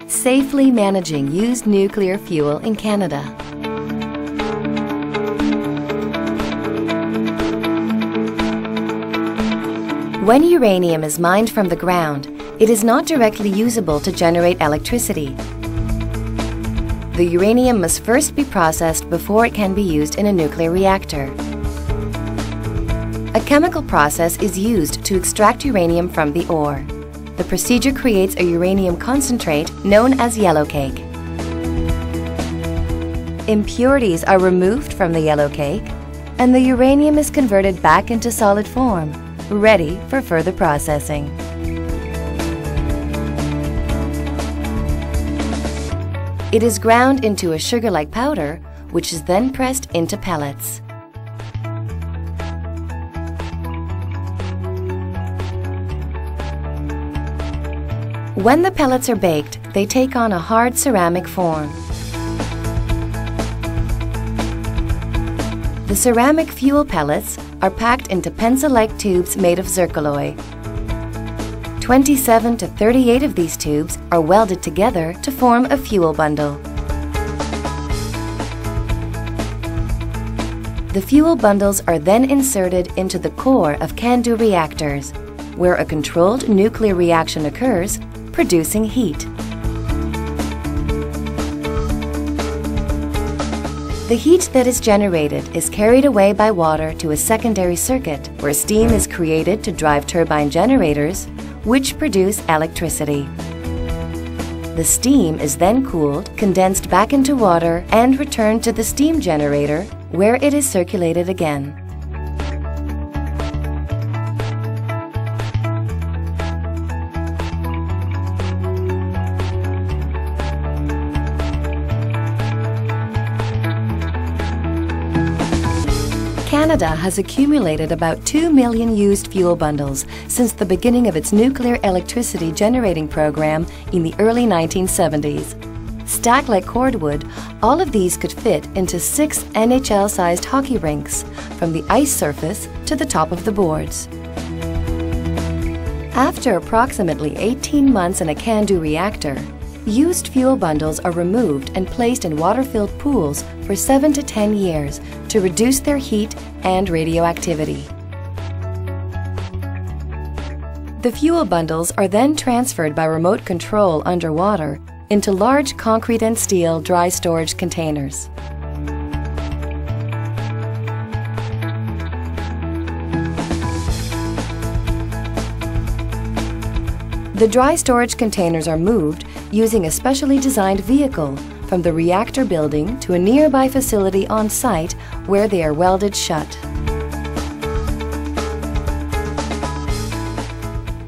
Safely managing used nuclear fuel in Canada. When uranium is mined from the ground, it is not directly usable to generate electricity. The uranium must first be processed before it can be used in a nuclear reactor. A chemical process is used to extract uranium from the ore. The procedure creates a uranium concentrate known as yellowcake. Impurities are removed from the yellowcake, and the uranium is converted back into solid form, ready for further processing. It is ground into a sugar-like powder, which is then pressed into pellets. When the pellets are baked, they take on a hard ceramic form. The ceramic fuel pellets are packed into pencil-like tubes made of zircaloy. 27 to 38 of these tubes are welded together to form a fuel bundle. The fuel bundles are then inserted into the core of CANDU reactors, where a controlled nuclear reaction occurs, producing heat. The heat that is generated is carried away by water to a secondary circuit where steam is created to drive turbine generators, which produce electricity. The steam is then cooled, condensed back into water, and returned to the steam generator, where it is circulated again. Canada has accumulated about 2 million used fuel bundles since the beginning of its nuclear electricity generating program in the early 1970s. Stacked like cordwood, all of these could fit into 6 NHL-sized hockey rinks, from the ice surface to the top of the boards. After approximately 18 months in a CANDU reactor, used fuel bundles are removed and placed in water-filled pools for 7 to 10 years to reduce their heat and radioactivity. The fuel bundles are then transferred by remote control underwater into large concrete and steel dry storage containers. The dry storage containers are moved using a specially designed vehicle from the reactor building to a nearby facility on site where they are welded shut.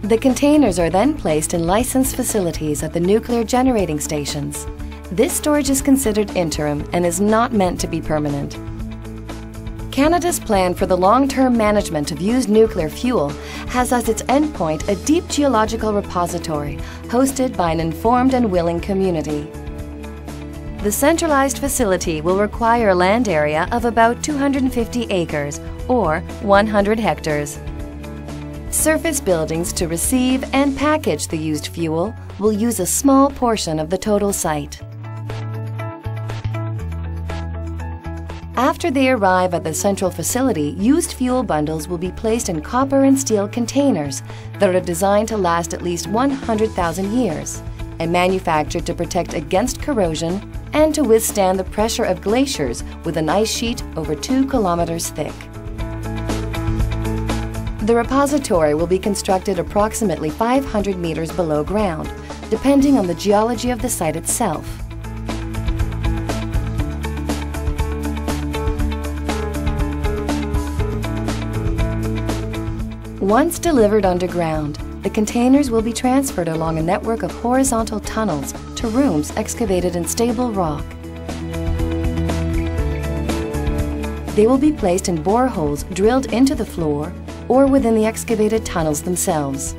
The containers are then placed in licensed facilities at the nuclear generating stations. This storage is considered interim and is not meant to be permanent. Canada's plan for the long-term management of used nuclear fuel has as its endpoint a deep geological repository hosted by an informed and willing community. The centralized facility will require a land area of about 250 acres or 100 hectares. Surface buildings to receive and package the used fuel will use a small portion of the total site. After they arrive at the central facility, used fuel bundles will be placed in copper and steel containers that are designed to last at least 100,000 years and manufactured to protect against corrosion and to withstand the pressure of glaciers with an ice sheet over 2 kilometers thick. The repository will be constructed approximately 500 meters below ground, depending on the geology of the site itself. Once delivered underground, the containers will be transferred along a network of horizontal tunnels to rooms excavated in stable rock. They will be placed in boreholes drilled into the floor or within the excavated tunnels themselves.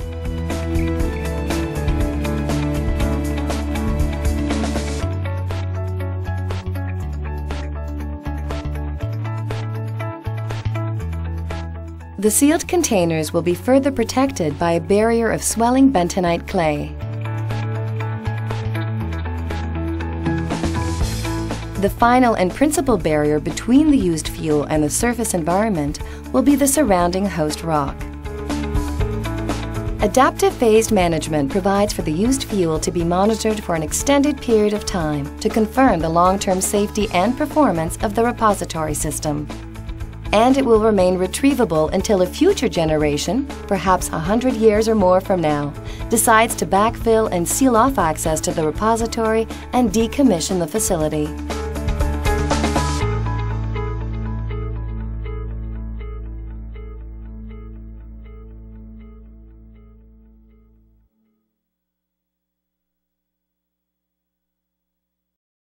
The sealed containers will be further protected by a barrier of swelling bentonite clay. The final and principal barrier between the used fuel and the surface environment will be the surrounding host rock. Adaptive phased management provides for the used fuel to be monitored for an extended period of time to confirm the long-term safety and performance of the repository system. And it will remain retrievable until a future generation, perhaps 100 years or more from now, decides to backfill and seal off access to the repository and decommission the facility.